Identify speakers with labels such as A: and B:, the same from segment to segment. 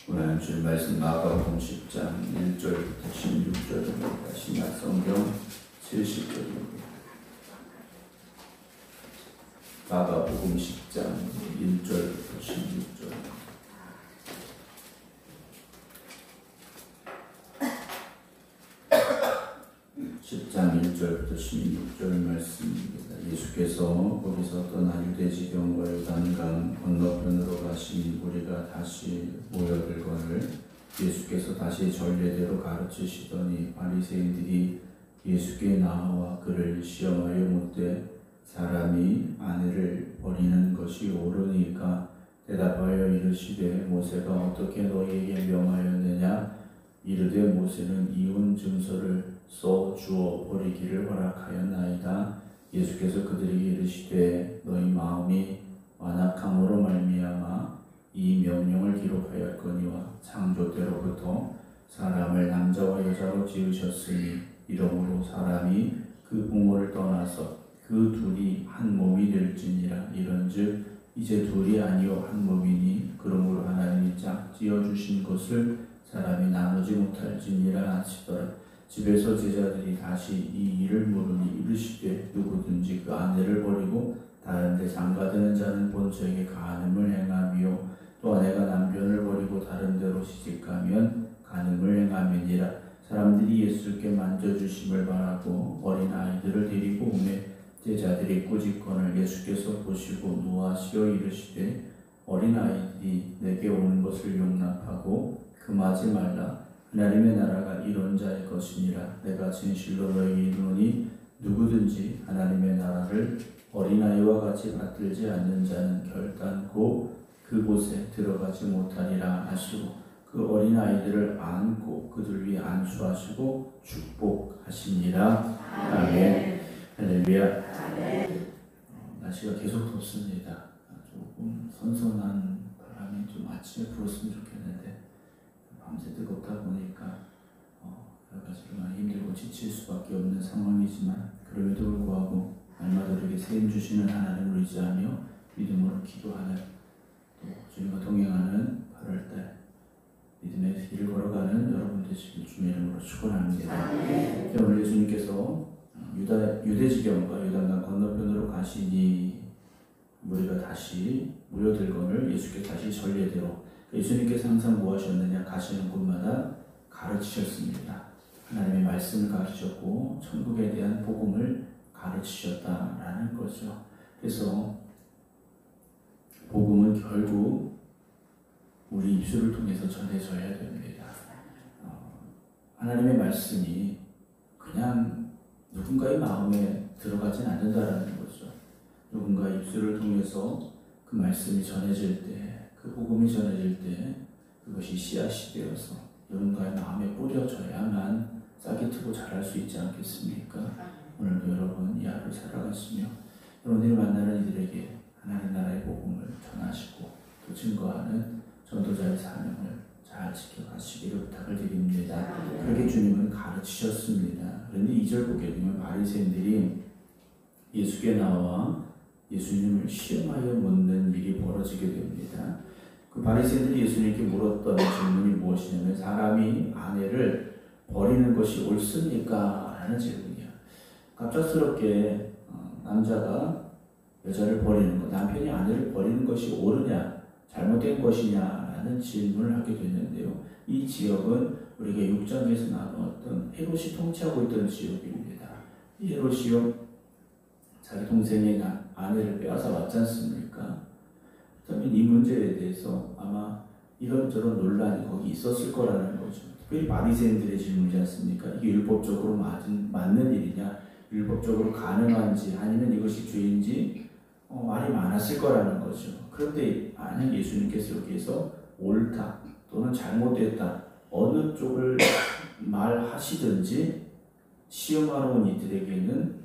A: 오늘 주일 말씀 마가복음 10장 1절부터 16절입니다. 신약성경 70절입니다. 마가복음 10장 1절부터 16절. (10장 1절부터 16절) 말씀입니다. 예수께서 거기서 떠나 유대 지경과 요단강 건너편으로 가시니 무리가 다시 모여들거늘 예수께서 다시 전례대로 가르치시더니 바리새인들이 예수께 나와 그를 시험하여 묻되 사람이 아내를 버리는 것이 옳으니까 대답하여 이르시되 모세가 어떻게 너희에게 명하였느냐 이르되 모세는 이혼 증서를 써 주어 버리기를 허락하였나이다. 예수께서 그들에게 이르시되 너희 마음이 완악함으로 말미암아 이 명령을 기록하였거니와 창조 때로부터 사람을 남자와 여자로 지으셨으니 이러므로 사람이 그 부모를 떠나서 그 둘이 한 몸이 될지니라. 이런즉 이제 둘이 아니요 한 몸이니 그러므로 하나님이 짝 지어주신 것을 사람이 나누지 못할지니라 하시더라. 집에서 제자들이 다시 이 일을 물으니 이르시되 누구든지 그 아내를 버리고 다른 데 장가드는 자는 본처에게 간음을 행하며 또 아내가 남편을 버리고 다른 데로 시집가면 간음을 행함이니라. 사람들이 예수께 만져주심을 바라고 어린 아이들을 데리고 오매 제자들이 꾸짖거늘 예수께서 보시고 노하시어 이르시되 어린 아이들이 내게 오는 것을 용납하고 금하지 말라. 하나님의 나라가 이런 자의 것이니라. 내가 진실로 너희에게 이르노니 누구든지 하나님의 나라를 어린아이와 같이 받들지 않는 자는 결단코 그곳에 들어가지 못하리라 하시고 그 어린아이들을 안고 그들 위에 안수하시고 축복하시니라. 아멘. 할렐루야. 날씨가 계속 덥습니다. 조금 선선한 바람이 좀 아침에 불었으면 좋겠는데 밤새 뜨겁다 보니까 여러 가지로 많이 힘들고 지칠 수밖에 없는 상황이지만 그럼에도 불구하고 날마다 우리에게 세임 주시는 하나님을 의지하며 믿음으로 기도하는 또 주님과 동행하는 8월달 믿음의 길을 걸어가는 여러분 되시길 주님의 이름으로 축원합니다. 오늘 예수님께서 유대 지경과 요단강 건너편으로 가시니 무리가 다시 모여들거늘 예수께서 다시 전례대로 예수님께서 항상 뭐 하셨느냐 가시는 곳마다 가르치셨습니다. 하나님의 말씀을 가르치셨고 천국에 대한 복음을 가르치셨다라는 거죠. 그래서 복음은 결국 우리 입술을 통해서 전해져야 됩니다. 하나님의 말씀이 그냥 누군가의 마음에 들어가진 않는다라는 거죠. 누군가 입술을 통해서 그 말씀이 전해질 때 그 복음이 전해질 때 그것이 씨앗이 되어서 누군가의 마음에 뿌려져야만 싹이 트고 자랄 수 있지 않겠습니까? 오늘도 여러분 이 하루 살아가시며 여러분들이 만나는 이들에게 하나님 나라의 복음을 전하시고 또 증거하는 전도자의 사명을 잘 지켜가시기를 부탁을 드립니다. 그렇게 주님은 가르치셨습니다. 그런데 2절 보게 되면 바리새인들이 예수께 나와 예수님을 시험하여 묻는 일이 벌어지게 됩니다. 그 바리새인들이 예수님께 물었던 질문이 무엇이냐면 사람이 아내를 버리는 것이 옳습니까? 라는 질문이야. 갑작스럽게 남자가 여자를 버리는 것, 남편이 아내를 버리는 것이 옳으냐, 잘못된 것이냐 라는 질문을 하게 됐는데요. 이 지역은 우리가 6장에서 나누었던 헤롯이 통치하고 있던 지역입니다. 이 헤롯이요 자기 동생의 아내를 빼앗아 왔지 않습니까? 그렇다면 이 문제에 대해서 아마 이런저런 논란이 거기 있었을 거라는 거죠. 특별히 바리새인들의 질문이지 않습니까? 이게 율법적으로 맞는 일이냐, 율법적으로 가능한지 아니면 이것이 죄인지 말이 많았을 거라는 거죠. 그런데 만약 예수님께서 여기에서 옳다 또는 잘못됐다 어느 쪽을 말하시든지 시험하러 온 이들에게는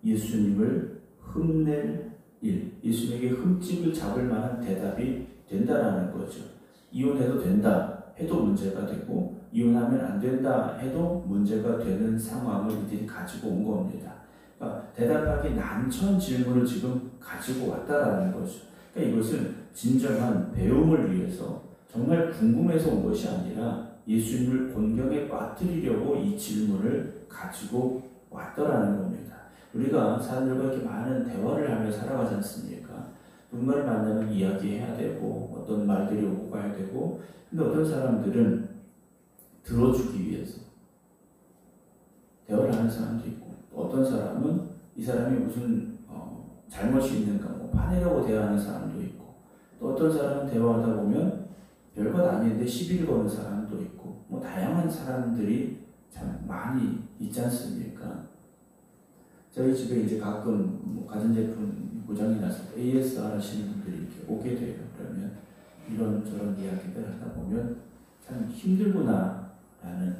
A: 예수님을 흠낼 일, 예수님에게 흠집을 잡을 만한 대답이 된다라는 거죠. 이혼해도 된다 해도 문제가 되고 이혼하면 안 된다 해도 문제가 되는 상황을 이들이 가지고 온 겁니다. 그러니까 대답하기 난처한 질문을 지금 가지고 왔다라는 거죠. 그러니까 이것은 진정한 배움을 위해서 정말 궁금해서 온 것이 아니라 예수님을 곤경에 빠뜨리려고 이 질문을 가지고 왔더라는 겁니다. 우리가 사람들과 이렇게 많은 대화를 하며 살아가지 않습니까? 누군가를 만나면 이야기해야 되고 어떤 말들이 오고 가야 되고, 근데 어떤 사람들은 들어주기 위해서 대화를 하는 사람도 있고, 어떤 사람은 이 사람이 무슨 잘못이 있는가 화내려고 대화하는 사람도 있고, 또 어떤 사람은 대화하다 보면 별것 아닌데 시비를 거는 사람도 있고, 다양한 사람들이 참 많이 있지 않습니까? 저희 집에 이제 가끔 가전제품 고장이 나서 ASR 하시는 분들이 이렇게 오게 돼요. 그러면 이런저런 이야기들 하다 보면 참 힘들구나 라는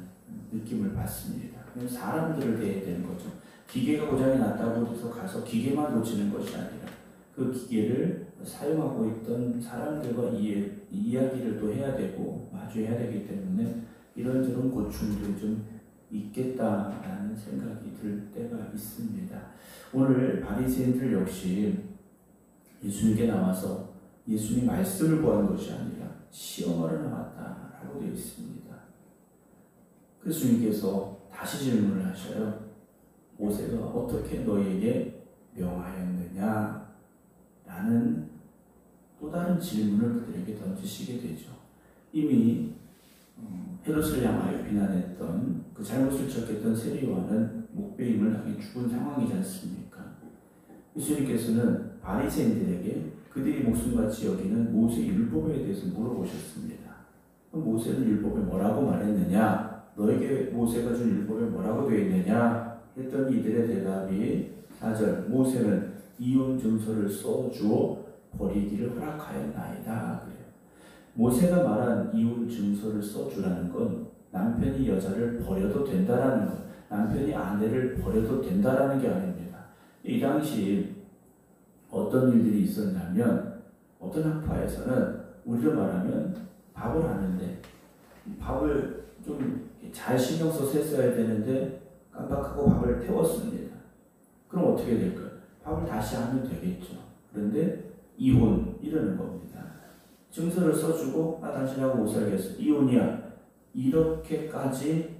A: 느낌을 받습니다. 그냥 사람들을 대해야 되는 거죠. 기계가 고장이 났다고 해서 가서 기계만 고치는 것이 아니라 그 기계를 사용하고 있던 사람들과 이야기를 또 해야 되고 마주해야 되기 때문에 이런저런 고충들이 좀 있겠다라는 생각이 들 때가 있습니다. 오늘 바리새인들 역시 예수님께 나와서 예수님 말씀을 구한 것이 아니라 시험하러 나왔다라고 되어 있습니다. 그래서 주님께서 다시 질문을 하셔요. 모세가 어떻게 너희에게 명하였느냐? 라는 또 다른 질문을 그들에게 던지시게 되죠. 이미 헤롯을 향하여 비난했던 그 잘못을 지적했던 세리와는 목베임을 당해 죽은 상황이지 않습니까? 예수님께서는 바리새인들에게 그들이 목숨같이 여기는 모세 율법에 대해서 물어보셨습니다. 모세는 율법에 뭐라고 말했느냐? 너에게 모세가 준 율법에 뭐라고 되어 있느냐? 했더니 이들의 대답이 4절 모세는 이혼 증서를 써주어 버리기를 허락하였나이다. 그래요. 모세가 말한 이혼 증서를 써주라는 건 남편이 여자를 버려도 된다라는 것, 남편이 아내를 버려도 된다라는 게 아닙니다. 이 당시 어떤 일들이 있었냐면 어떤 학파에서는 우리로 말하면 밥을 하는데 밥을 좀 잘 신경 써서 했어야 되는데 깜빡하고 밥을 태웠습니다. 그럼 어떻게 될까요? 밥을 다시 하면 되겠죠. 그런데 이혼 이러는 겁니다. 증서를 써주고 당신하고 못 살겠어. 이혼이야. 이렇게까지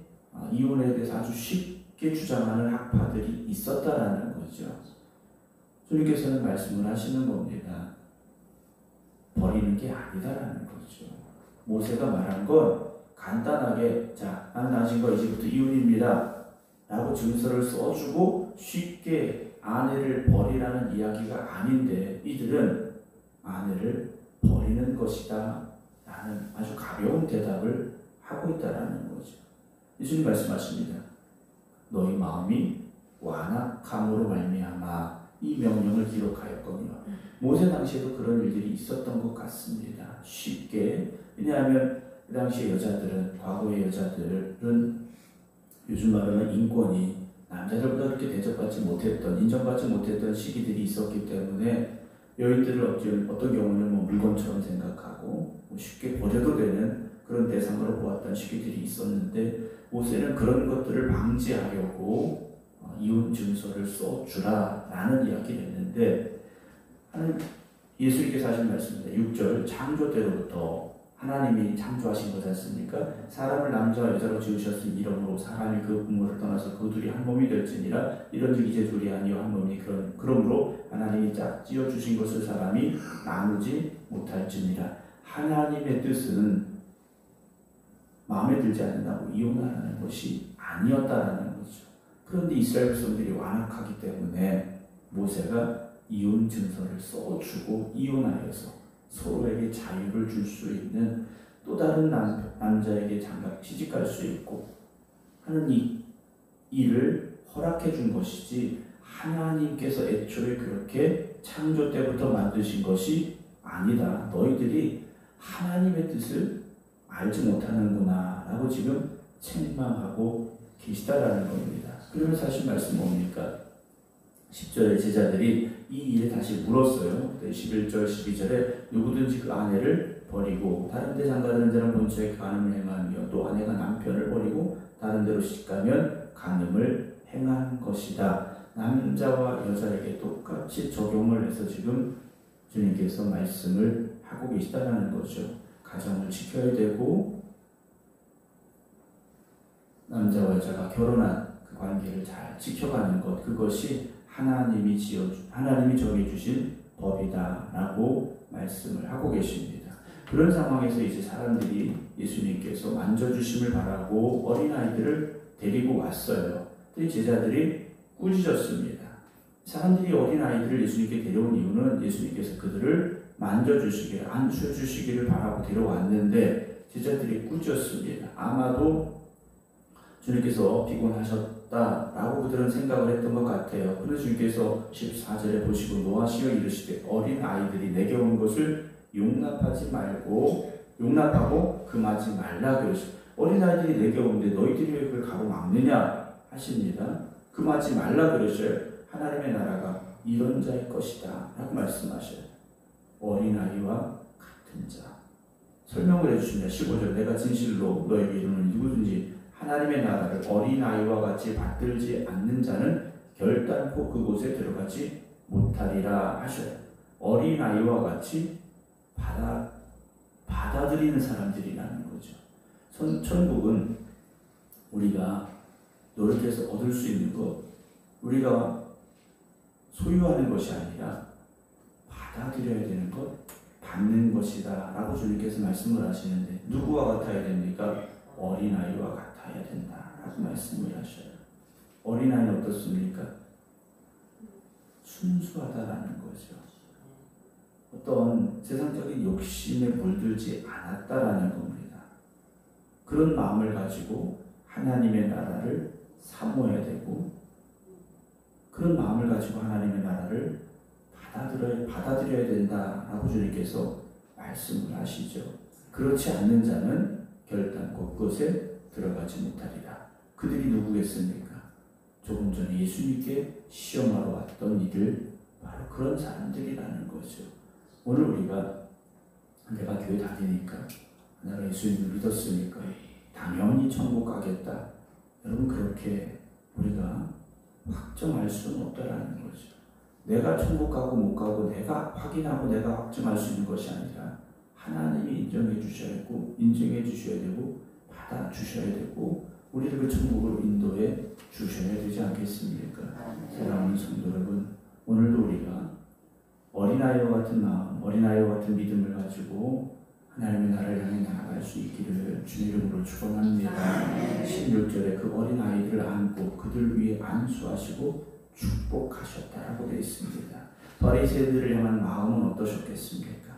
A: 이혼에 대해서 아주 쉽게 주장하는 학파들이 있었다라는 거죠. 주님께서는 말씀을 하시는 겁니다. 버리는 게 아니다라는 거죠. 모세가 말한 건 간단하게 나는 당신과 이제부터 이혼입니다 라고 증서를 써주고 쉽게 아내를 버리라는 이야기가 아닌데 이들은 아내를 버리는 것이다 라는 아주 가벼운 대답을 하고 있다라는 거죠. 예수님 말씀하십니다. 너희 마음이 완악함으로 말미암아 이 명령을 기록하였거니와. 모세 당시에도 그런 일들이 있었던 것 같습니다. 쉽게. 왜냐하면 그 당시의 여자들은, 과거의 여자들은 요즘 말하는 인권이 남자들보다 그렇게 대접받지 못했던, 인정받지 못했던 시기들이 있었기 때문에 여인들을 어떤 경우는 물건처럼 생각하고 쉽게 버려도 되는 그런 대상으로 보았던 시기들이 있었는데 모세는 그런 것들을 방지하려고 이혼 증서를 써주라 라는 이야기를 했는데 예수님께서 하신 말씀입니다. 6절 창조 때로부터 하나님이 창조하신 거지 않습니까? 사람을 남자와 여자로 지으셨으니 이러므로 사람이 그 부모를 떠나서 그 둘이 한 몸이 될지니라. 이런즉 이제 둘이 아니요 한 몸이 그러므로 하나님이 짝 지어 주신 것을 사람이 나누지 못할지니라. 하나님의 뜻은 마음에 들지 않는다고 이혼하라는 것이 아니었다라는 거죠. 그런데 이스라엘 백성들이 완악하기 때문에 모세가 이혼 증서를 써주고 이혼하여서 서로에게 자유를 줄 수 있는 또 다른 남자에게 장가 시집갈 수 있고 하는 이 일을 허락해 준 것이지 하나님께서 애초에 그렇게 창조 때부터 만드신 것이 아니다. 너희들이 하나님의 뜻을 알지 못하는구나 라고 지금 책망하고 계시다라는 겁니다. 그러면서 하신 말씀 뭡니까? 10절에 제자들이 이 일에 다시 물었어요. 11절, 12절에 누구든지 그 아내를 버리고 다른 데 장가드는 자는 본처에 간음을 행하며 또 아내가 남편을 버리고 다른 데로 시집가면 간음을 행한 것이다. 남자와 여자에게 똑같이 적용을 해서 지금 주님께서 말씀을 하고 계시다는 거죠. 가정을 지켜야 되고 남자와 여자가 결혼한 그 관계를 잘 지켜가는 것, 그것이 하나님이 정해주신 법이다라고 말씀을 하고 계십니다. 그런 상황에서 이제 사람들이 예수님께서 만져주심을 바라고 어린아이들을 데리고 왔어요. 근데 제자들이 꾸짖었습니다. 사람들이 어린아이들을 예수님께 데려온 이유는 예수님께서 그들을 만져주시기를, 안수해주시기를 바라고 데려왔는데 제자들이 꾸짖었습니다. 아마도 주님께서 피곤하셨다라고 그들은 생각을 했던 것 같아요. 그래서 주님께서 14절에 보시고 노하시어 이르시되 어린아이들이 내게 온 것을 용납하고 금하지 말라 그러시고, 어린아이들이 내게 오는데 너희들이 왜 그걸 가로막느냐 하십니다. 금하지 말라 그러셔요. 하나님의 나라가 이런 자의 것이다 라고 말씀하셔요. 어린아이와 같은 자. 설명을 해주십니다. 15절 내가 진실로 너에게 이르노니 누구든지 하나님의 나라를 어린아이와 같이 받들지 않는 자는 결단코 그곳에 들어가지 못하리라 하셔요. 어린아이와 같이 받아들이는 사람들이라는 거죠. 천국은 우리가 노력해서 얻을 수 있는 것, 우리가 소유하는 것이 아니라 받아들여야 되는 것, 받는 것이다 라고 주님께서 말씀을 하시는데, 누구와 같아야 됩니까? 어린아이와 같아야 된다 라고 말씀을 하셔요. 어린아이는 어떻습니까? 순수하다라는 거죠. 어떤 세상적인 욕심에 물들지 않았다라는 겁니다. 그런 마음을 가지고 하나님의 나라를 사모해야 되고, 그런 마음을 가지고 하나님의 나라를 받아들여야 된다라고 주님께서 말씀을 하시죠. 그렇지 않는 자는 결단코 그것에 들어가지 못하리라. 그들이 누구겠습니까? 조금 전에 예수님께 시험하러 왔던 이들, 바로 그런 사람들이라는 거죠. 오늘 우리가 내가 교회 다니니까, 내가 예수님을 믿었으니까 당연히 천국 가겠다, 여러분 그렇게 우리가 확정할 수는 없다라는 거죠. 내가 천국 가고 못 가고 내가 확인하고 내가 확정할 수 있는 것이 아니라 하나님이 인정해 주셔야 되고, 인정해 주셔야 되고, 받아 주셔야 되고, 우리를 그 천국으로 인도해 주셔야 되지 않겠습니까? 사랑하는 성도 여러분, 오늘도 우리가 어린아이와 같은 마음, 어린아이와 같은 믿음을 가지고 하나님의 나라를 향해 나아갈 수 있기를 주의 이름으로 축원합니다. 16절에 그 어린아이들을 안고 그들 위에 안수하시고 축복하셨다라고 되어 있습니다. 바리새인들을 향한 마음은 어떠셨겠습니까?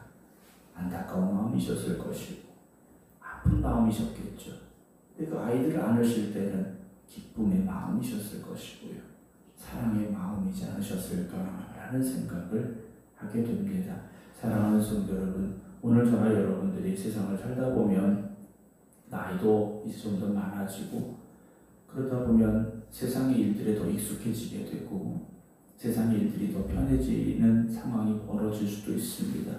A: 안타까운 마음이셨을 것이고 아픈 마음이셨겠죠. 근데 그 아이들을 안으실 때는 기쁨의 마음이셨을 것이고요, 사랑의 마음이지 않으셨을까라는 생각을 하게 됩니다. 사랑하는 성도 여러분, 오늘 저나 여러분들이 세상을 살다 보면 나이도 이제 좀 더 많아지고, 그러다 보면 세상의 일들에 더 익숙해지게 되고 세상의 일들이 더 편해지는 상황이 벌어질 수도 있습니다.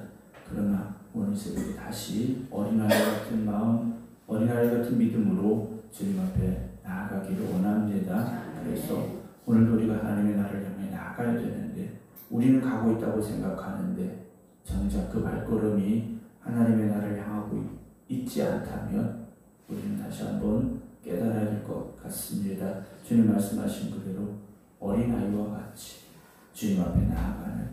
A: 그러나 오늘 새벽에 다시 어린아이 같은 마음, 어린아이 같은 믿음으로 주님 앞에 나아가기를 원합니다. 그래서 오늘도 우리가 하나님의 나라를 향해 나아가야 되는데, 우리는 가고 있다고 생각하는데 정작 그 발걸음이 하나님의 나라를 향하고 있지 않다면 우리는 다시 한번 깨달아야 될 것 같습니다. 주님 말씀하신 그대로 어린아이와 같이 주님 앞에 나아가는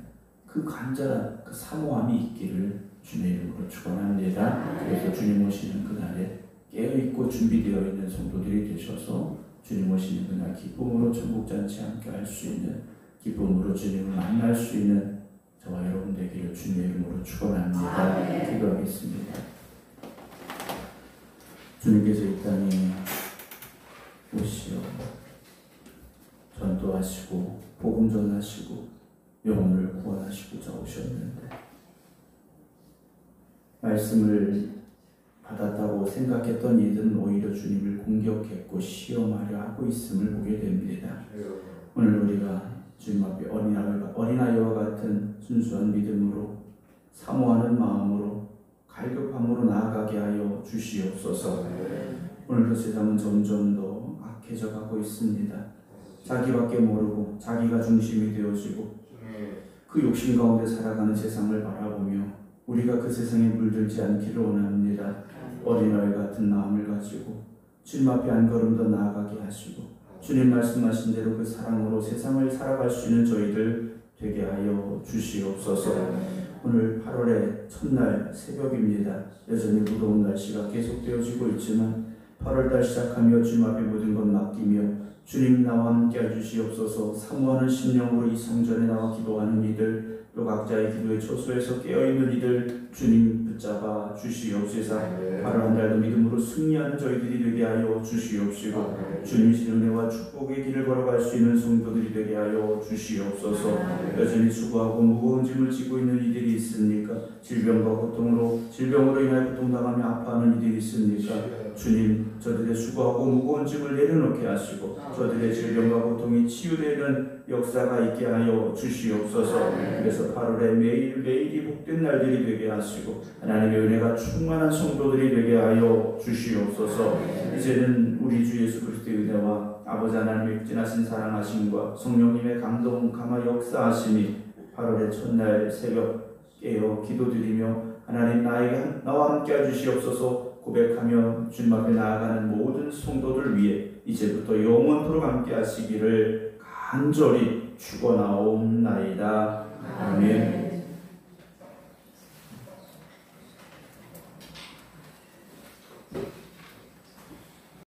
A: 그 간절한 그 사모함이 있기를 주님의 이름으로 축원합니다. 그래서 주님 오시는 그날에 깨어있고 준비되어 있는 성도들이 되셔서 주님 오시는 그날 기쁨으로 천국잔치 함께 할 수 있는, 기쁨으로 주님을 만날 수 있는 저와 여러분 되기를 주님의 이름으로 축원합니다. 기도하겠습니다. 주님께서 이 땅에 오시어 전도하시고 복음 전하시고 영혼을 구원하시고자 오셨는데, 말씀을 받았다고 생각했던 이들은 오히려 주님을 공격했고 시험하려 하고 있음을 보게 됩니다. 오늘 우리가 주님 앞에 어린아이와 같은 순수한 믿음으로, 사모하는 마음으로, 갈급함으로 나아가게 하여 주시옵소서. 오늘도 세상은 점점 더 악해져 가고 있습니다. 자기밖에 모르고 자기가 중심이 되어지고 그 욕심 가운데 살아가는 세상을 바라보며 우리가 그 세상에 물들지 않기를 원합니다. 어린아이 같은 마음을 가지고 주님 앞에 한 걸음 더 나아가게 하시고 주님 말씀하신 대로 그 사랑으로 세상을 살아갈 수 있는 저희들 되게 하여 주시옵소서. 오늘 8월의 첫날 새벽입니다. 여전히 무더운 날씨가 계속되어지고 있지만 8월달 시작하며 주님 앞에 모든 것 맡기며 주님 나와 함께 해주시옵소서. 사모하는 심령으로 이 성전에 나와 기도하는 이들, 또 각자의 기도의 초소에서 깨어있는 이들 주님 붙잡아 주시옵소서. 바로 한 달도 믿음으로 승리하는 저희들이 되게 하여 주시옵시고 주님의 은혜와 축복의 길을 걸어갈 수 있는 성도들이 되게 하여 주시옵소서. 여전히 수고하고 무거운 짐을 지고 있는 이들이 있습니까? 질병으로 인하여 고통당하며 아파하는 이들이 있습니까? 주님, 저들의 수고하고 무거운 짐을 내려놓게 하시고 저들의 질병과 고통이 치유되는 역사가 있게 하여 주시옵소서. 그래서 8월에 매일매일이 복된 날들이 되게 하시고 하나님의 은혜가 충만한 성도들이 되게 하여 주시옵소서. 이제는 우리 주 예수 그리스도의 은혜와 아버지 하나님의 진하신 사랑하심과 성령님의 감동 감화 역사하심이 8월의 첫날 새벽 깨어 기도드리며 하나님 나와 함께 해주시옵소서 고백하며 주님 앞에 나아가는 모든 성도들 위해 이제부터 영원토록 함께 하시기를 간절히 축원하옵나이다.